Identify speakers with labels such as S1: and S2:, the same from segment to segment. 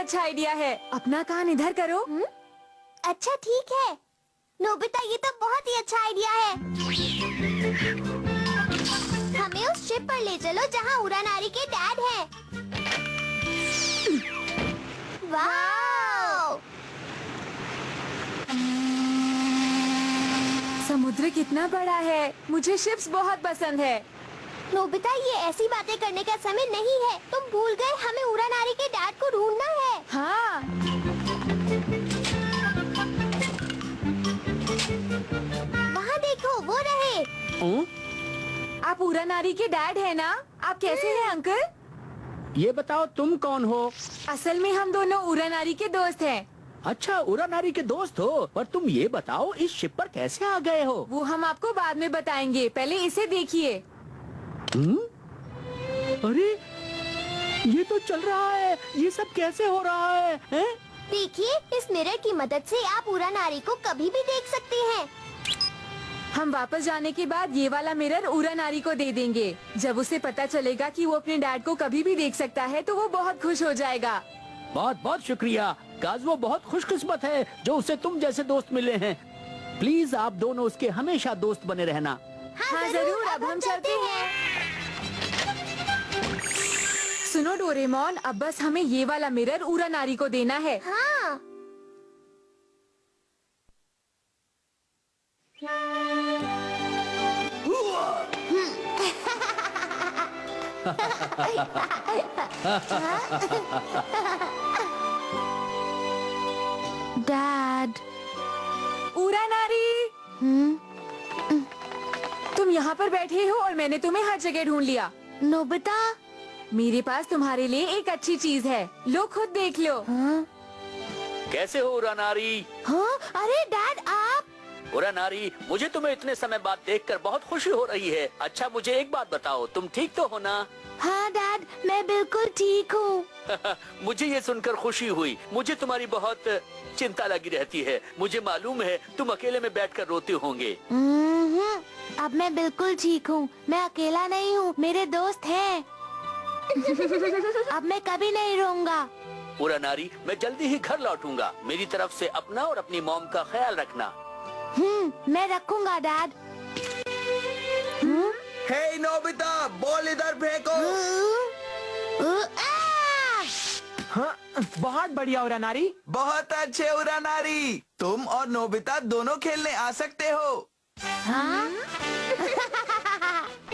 S1: अच्छा आइडिया है। अपना कान इधर करो।
S2: अच्छा ठीक है नोबिता, ये तो बहुत ही अच्छा आइडिया है। हमें उस शिप पर ले चलो जहाँ उरानारी के डैड हैं। वाव!
S1: समुद्र कितना बड़ा है। मुझे शिप्स बहुत पसंद है।
S2: नोबिता, ये ऐसी बातें करने का समय नहीं है। तुम भूल गए हमें उरानारी के डैड को ढूंढना है।
S1: हाँ।
S2: वहाँ देखो, वो रहे।
S1: आप उरानारी के डैड है ना? आप कैसे हैं अंकल?
S3: ये बताओ तुम कौन हो?
S1: असल में हम दोनों उरानारी के दोस्त हैं।
S3: अच्छा, उरानारी के दोस्त हो। पर तुम ये बताओ इस शिप पर कैसे आ गए हो?
S1: वो हम आपको बाद में बताएंगे, पहले इसे देखिए।
S3: अरे ये तो चल रहा है। ये सब कैसे हो रहा है, हैं?
S2: देखिए, इस मिरर की मदद से आप उरानारी को कभी भी देख सकते हैं।
S1: हम वापस जाने के बाद ये वाला मिरर उरानारी को दे देंगे। जब उसे पता चलेगा कि वो अपने डैड को कभी भी देख सकता है तो वो बहुत खुश हो जाएगा।
S3: बहुत बहुत शुक्रिया। काज़वो बहुत खुशकिस्मत है जो उसे तुम जैसे दोस्त मिले हैं। प्लीज आप दोनों उसके हमेशा दोस्त बने रहना।
S1: हाँ जरूर, अब हम चलते हैं। सुनो डोरेमोन, अब बस हमें ये वाला मिरर उरानारी को देना है।
S2: हाँ।
S1: डैड। उरानारी, तुम यहाँ पर बैठे हो और मैंने तुम्हें हर जगह ढूंढ लिया।
S2: नोबिता,
S1: मेरे पास तुम्हारे लिए एक अच्छी चीज है, लो खुद देख लो।
S2: हाँ?
S3: कैसे हो उरानारी?
S2: हाँ? अरे डैड, आप?
S3: उरानारी, मुझे तुम्हें इतने समय बाद देखकर बहुत खुशी हो रही है। अच्छा मुझे एक बात बताओ, तुम ठीक तो हो ना?
S2: हाँ डैड, मैं बिल्कुल ठीक हूँ।
S3: मुझे ये सुनकर खुशी हुई। मुझे तुम्हारी बहुत चिंता लगी रहती है। मुझे मालूम है तुम अकेले में बैठकर रोते होंगे।
S2: अब मैं बिल्कुल ठीक हूँ। मैं अकेला नहीं हूँ, मेरे दोस्त हैं। अब मैं कभी नहीं रोऊंगा।
S3: उरानारी, मैं जल्दी ही घर लौटूंगा। मेरी तरफ से अपना और अपनी मॉम का ख्याल रखना।
S2: मैं रखूंगा डैड।
S4: हे नोबिता, बॉल इधर फेंको।
S5: हाँ, बहुत बढ़िया उरानारी।
S4: बहुत अच्छे उरानारी, तुम और नोबिता दोनों खेलने आ सकते हो।
S2: हाँ?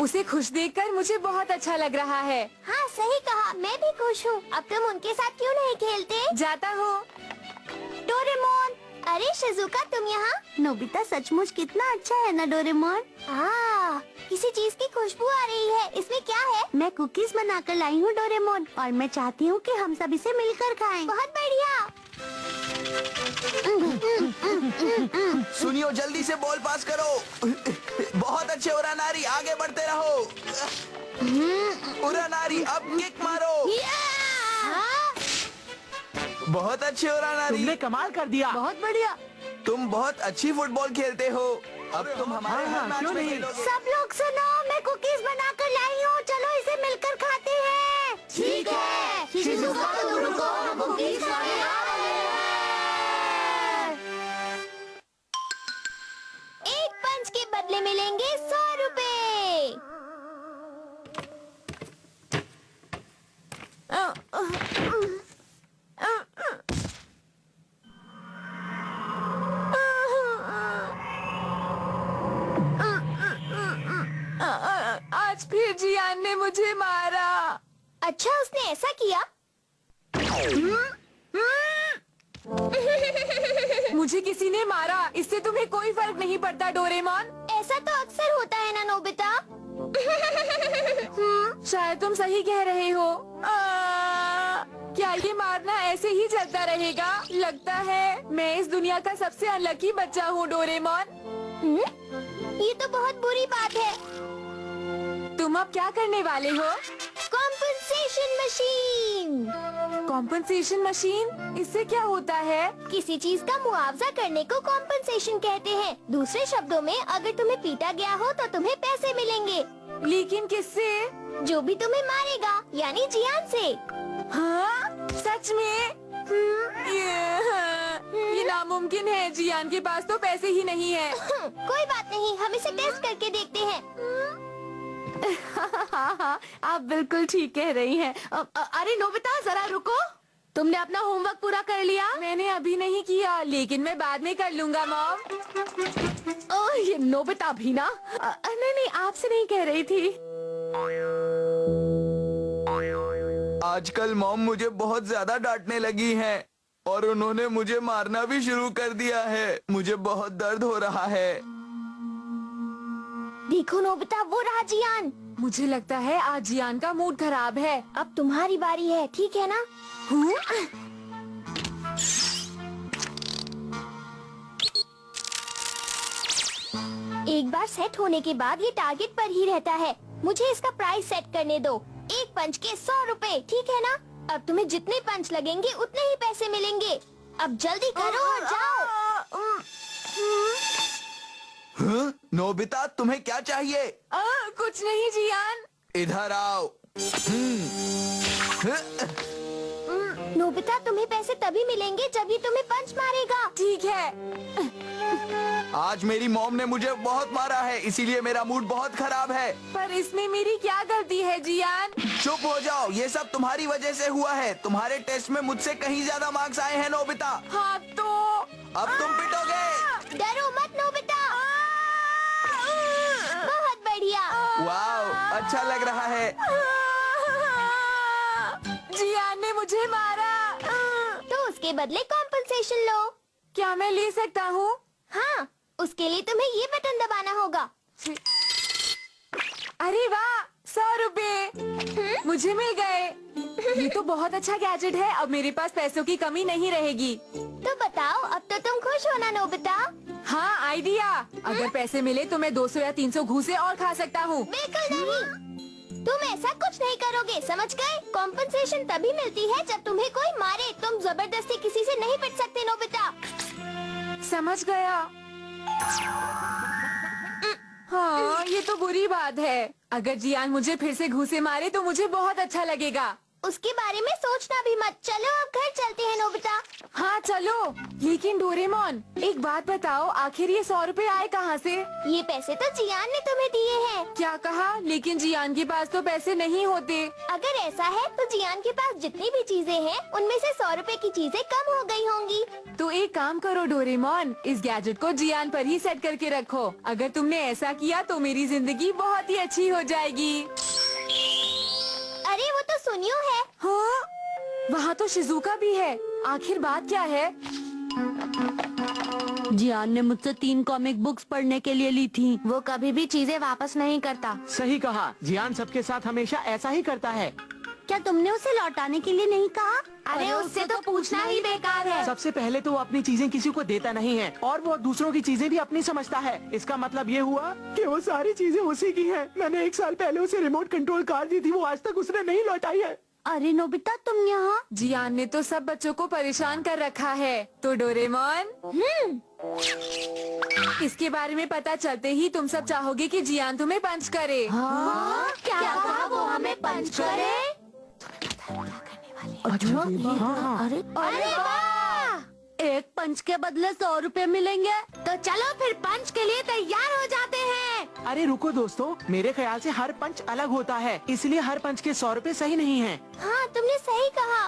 S1: उसे खुश देखकर मुझे बहुत अच्छा लग रहा है।
S2: हाँ सही कहा, मैं भी खुश हूँ। अब तुम उनके साथ क्यों नहीं खेलते?
S1: जाता हूँ।
S2: डोरेमोन, अरे शिजुका तुम यहाँ? नोबिता सचमुच कितना अच्छा है ना डोरेमोन? किसी चीज की खुशबू आ रही है। इसमें क्या है? मैं कुकीज बनाकर लाई हूँ डोरेमोन, और मैं चाहती हूँ कि हम सब इसे मिलकर खाएं। बहुत बढ़िया।
S4: सुनियो, जल्दी से बॉल पास करो। बहुत अच्छे उरानारी, आगे बढ़ते रहो। उरानारी, अब किक मारो। बहुत अच्छे उरानारी,
S5: तुमने कमाल कर दिया।
S1: बहुत बढ़िया।
S4: तुम बहुत अच्छी फुटबॉल खेलते हो। अब तुम हमारे
S5: हाँ,
S4: हर मैच
S5: क्यों
S4: में
S5: नहीं?
S4: खेलोगे।
S2: सब लोग सुनो, मैं कुकीज बनाकर लाई हूँ। चलो इसे मिलकर खाते हैं। ठीक है। शिजुका तुम रुको, हम कुकीज खाने आ रहे हैं। एक पंच के बदले मिलेंगे 100 रुपए।
S1: आज फिर जियान ने मुझे मारा।
S2: अच्छा, उसने ऐसा किया?
S1: मुझे किसी ने मारा, इससे तुम्हें कोई फर्क नहीं पड़ता डोरेमोन।
S2: ऐसा तो अक्सर होता है ना नोबिता।
S1: शायद तुम सही कह रहे हो। क्या ये मारना ऐसे ही चलता रहेगा? लगता है मैं इस दुनिया का सबसे अनलकी बच्चा हूँ डोरेमोन।
S2: ये तो बहुत बुरी बात है।
S1: तुम अब क्या करने वाले हो?
S2: Compensation machine.
S1: Compensation machine? इससे क्या होता है?
S2: किसी चीज का मुआवजा करने को कॉम्पनसेशन कहते हैं। दूसरे शब्दों में, अगर तुम्हें पीटा गया हो तो तुम्हें पैसे मिलेंगे।
S1: लेकिन किससे?
S2: जो भी तुम्हें मारेगा, यानी जियान से।
S1: हाँ? सच में? ये नामुमकिन है, जियान के पास तो पैसे ही नहीं है।
S2: कोई बात नहीं, हम इसे टेस्ट करके देखते हैं।
S1: हाँ, आप बिल्कुल ठीक कह रही हैं। अरे नोबिता जरा रुको, तुमने अपना होमवर्क पूरा कर लिया? मैंने अभी नहीं किया, लेकिन मैं बाद में कर लूँगा मॉम। ओह ये नोबिता भी ना, नहीं आपसे नहीं कह रही थी।
S4: आजकल मॉम मुझे बहुत ज्यादा डांटने लगी हैं और उन्होंने मुझे मारना भी शुरू कर दिया है। मुझे बहुत दर्द हो रहा है।
S2: देखो नोबिता, वो रहा जियान।
S1: मुझे लगता है आज जियान का मूड खराब है।
S2: अब तुम्हारी बारी है, ठीक है ना? एक बार सेट होने के बाद ये टारगेट पर ही रहता है। मुझे इसका प्राइस सेट करने दो। एक पंच के 100 रुपए, ठीक है ना? अब तुम्हें जितने पंच लगेंगे उतने ही पैसे मिलेंगे। अब जल्दी करो और जाओ।
S4: हाँ? नोबिता तुम्हें क्या चाहिए?
S1: कुछ नहीं जियान।
S4: इधर आओ।
S2: नोबिता, तुम्हें पैसे तभी मिलेंगे जब ये तुम्हें पंच मारेगा।
S1: ठीक है।
S4: आज मेरी मॉम ने मुझे बहुत मारा है, इसीलिए मेरा मूड बहुत खराब है।
S1: पर इसमें मेरी क्या गलती है जियान?
S4: चुप हो जाओ, ये सब तुम्हारी वजह से हुआ है। तुम्हारे टेस्ट में मुझसे कहीं ज्यादा मार्क्स आए हैं नोबिता।
S1: हाँ तो
S4: अब तुम पिटोगे।
S2: डरो मत नोबिता। बहुत बढ़िया।
S4: वाह, अच्छा लग रहा है।
S1: जियान ने मुझे मारा।
S2: तो उसके बदले कॉम्पनसेशन लो।
S1: क्या मैं ले सकता हूँ?
S2: हाँ, उसके लिए तुम्हें ये बटन दबाना होगा।
S1: अरे वाह, 100 रुपए मुझे मिल गए। ये तो बहुत अच्छा गैजेट है। अब मेरे पास पैसों की कमी नहीं रहेगी।
S2: तो बताओ, अब तो तुम खुश हो ना नोबिता?
S1: हाँ आइडिया। अगर पैसे मिले तो मैं 200 या 300 घूसे और खा सकता हूँ।
S2: बिल्कुल नहीं, तुम ऐसा कुछ नहीं करोगे, समझ गए? कॉम्पनसेशन तभी मिलती है जब तुम्हें कोई मारे। तुम जबरदस्ती किसी से नहीं पिट सकते नोबिता।
S1: समझ गया। हाँ ये तो बुरी बात है। अगर जियान मुझे फिर से घूसे मारे तो मुझे बहुत अच्छा लगेगा।
S2: उसके बारे में सोचना भी मत। चलो अब घर चलते हैं नोबिता।
S1: हाँ चलो। लेकिन डोरेमोन एक बात बताओ, आखिर ये 100 रुपए आए कहाँ से?
S2: ये पैसे तो जियान ने तुम्हें दिए हैं।
S1: क्या कहा? लेकिन जियान के पास तो पैसे नहीं होते।
S2: अगर ऐसा है तो जियान के पास जितनी भी चीजें हैं उनमें से 100 रुपए की चीजें कम हो गई होंगी।
S1: तो एक काम करो डोरेमोन, इस गैजेट को जियान पर ही सेट करके रखो। अगर तुमने ऐसा किया तो मेरी जिंदगी बहुत ही अच्छी हो जाएगी।
S2: अरे वो तो सुनियो है।
S1: हाँ, वहाँ तो शिजुका भी है। आखिर बात क्या है?
S6: जियान ने मुझसे 3 कॉमिक बुक्स पढ़ने के लिए ली थी।
S1: वो कभी भी चीजें वापस नहीं करता।
S5: सही कहा, जियान सबके साथ हमेशा ऐसा ही करता है।
S6: क्या तुमने उसे लौटाने के लिए नहीं कहा?
S1: अरे उससे तो पूछना ही बेकार है।
S5: सबसे पहले तो वो अपनी चीजें किसी को देता नहीं है और वो दूसरों की चीजें भी अपनी समझता है। इसका मतलब ये हुआ कि वो सारी चीजें उसी की हैं। मैंने 1 साल पहले उसे रिमोट कंट्रोल कार दी थी, वो आज तक उसने नहीं लौटाई है।
S6: अरे नोबिता, तुम यहाँ?
S1: जियान ने तो सब बच्चों को परेशान कर रखा है। तो डोरेमोन, इसके बारे में पता चलते ही तुम सब चाहोगे कि जियान तुम्हें पंच करे।
S2: क्या कहा वो हमें पंच करे?
S6: अच्छा,
S2: अरे वाह!
S6: एक पंच के बदले 100 रुपए मिलेंगे।
S2: तो चलो फिर पंच के लिए तैयार हो जाते हैं।
S5: अरे रुको दोस्तों, मेरे ख्याल से हर पंच अलग होता है, इसलिए हर पंच के 100 रुपए सही नहीं है।
S2: हाँ तुमने सही कहा।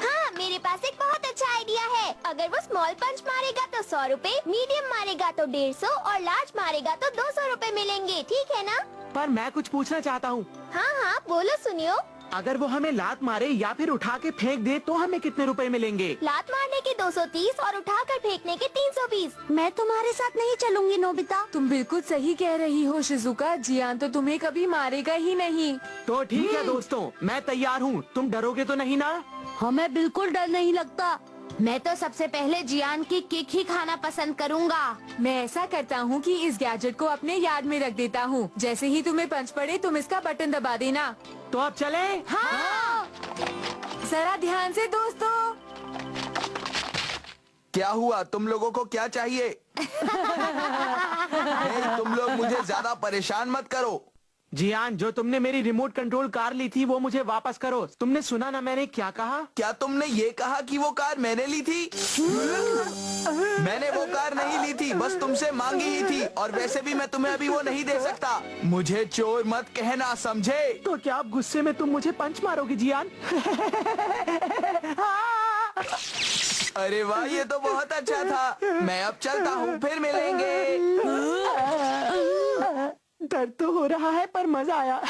S2: हाँ मेरे पास एक बहुत अच्छा आइडिया है। अगर वो स्मॉल पंच मारेगा तो 100 रुपए, मीडियम मारेगा तो 150 और लार्ज मारेगा तो 200 रुपए मिलेंगे, ठीक है ना?
S5: पर मैं कुछ पूछना चाहता हूँ।
S2: हाँ हाँ बोलो सुनियो।
S5: अगर वो हमें लात मारे या फिर उठा के फेंक दे तो हमें कितने रुपए मिलेंगे?
S2: लात मारने के 230 और उठाकर फेंकने के 320।
S6: मैं तुम्हारे साथ नहीं चलूंगी नोबिता।
S1: तुम बिल्कुल सही कह रही हो शिजुका। जियान तो तुम्हें कभी मारेगा ही नहीं।
S5: तो ठीक है दोस्तों, मैं तैयार हूँ। तुम डरोगे तो नहीं ना?
S6: हमें बिल्कुल डर नहीं लगता।
S1: मैं तो सबसे पहले जियान की किक ही खाना पसंद करूंगा। मैं ऐसा करता हूँ कि इस गैजेट को अपने याद में रख देता हूँ। जैसे ही तुम्हें पंच पड़े तुम इसका बटन दबा देना।
S5: तो अब चले?
S1: हाँ। जरा ध्यान से दोस्तों।
S4: क्या हुआ? तुम लोगों को क्या चाहिए? हे, तुम लोग मुझे ज्यादा परेशान मत करो।
S5: जियान, जो तुमने मेरी रिमोट कंट्रोल कार ली थी वो मुझे वापस करो। तुमने सुना ना मैंने क्या कहा?
S4: क्या तुमने ये कहा कि वो कार मैंने ली थी? मैंने वो कार नहीं ली थी, बस तुमसे मांगी ही थी। और वैसे भी मैं तुम्हें अभी वो नहीं दे सकता। मुझे चोर मत कहना, समझे?
S5: तो क्या आप गुस्से में तुम मुझे पंच मारोगे जियान?
S4: अरे वाह, ये तो बहुत अच्छा था। मैं अब चलता हूँ, फिर मिलेंगे।
S5: दर्द तो हो रहा है पर मजा आया।